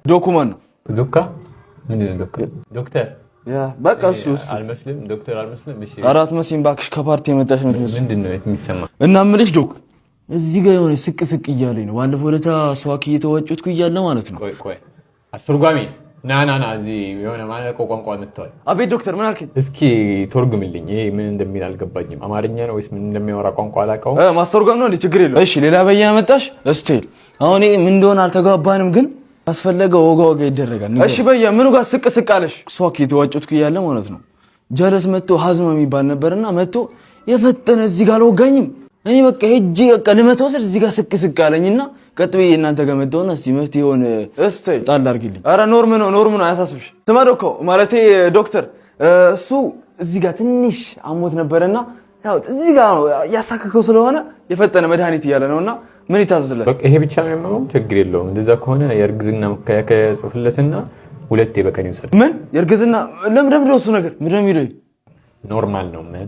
ዶኩመንት ነው ዶካ ምንድነው ዶክተር ያ በቃ እሱስ አልመስልም ዶክተር አልመስልም እሺ አራት መሲም ባክሽ ከፓርቲ የመጣሽ ነው ምንድነው የሚሰማ እና ምንሽ ዶክ እዚህ ጋር የሆነ ስቅ እያለኝ ነው ባለፈው ለታ ስዋክ እየተወጨጥኩ እያለ ማለት ነው ቆይ አስተርጓሚ ና እዚህ የሆነ ማለት ቋንቋ መጥቷል አቤት ዶክተር ምን አልከኝ እስኪ ተርጉምልኝ ይሄ ምን እንደሚል አልገባኝም አማርኛ ነው ወይስ ምን እንደሚያወራ ቋንቋ አላውቀውም ማስተርጓም ነው እንዴ ችግር የለውም እሺ ሌላ በያ መጣሽ እስቲል አሁን ይሄ ምን እንደሆነ አልተጋባንም ግን አስፈለገ ወጋ ይደረጋል እሺ በያ ምኑ ጋር ስቅ አለሽ ስዋክ እየተወጨጥኩ እያለ ማለት ነው ጀለስ መጥቶ ሀዝማ የሚባል ነበርና መጥቶ የፈጠነ እዚህ ጋር አልወጋኝም እኔ በቃ ሄጂ በቃ ለመተወሰድ እዚህ ጋር ስቅ አለኝና ቀጥበይ እናንተ ጋር መጣውና እስቲ መፍትሄ ሆነ እስቲ ጣል አድርግልኝ አረ ኖርም ነው አያሳስብሽ ተማዶኮ ማለቴ ዶክተር እሱ እዚህ ጋር ትንሽ አሞት ነበርና ያው እዚህ ጋር ነው ያሳከከው ስለሆነ የፈጠነ መድኃኒት ይያለ ነውና ምን ይታዘዝለት በቃ ይሄ ብቻ ነው የማውቀው ችግር የለውም እንደዛ ከሆነ የርግዝና መከላከያ ጽፍለትና ሁለቴ በቀን ይወሰድ ምን የርግዝና ለምን ነው እሱ ነገር ምንድነው የሚለው ኖርማል ነው ምን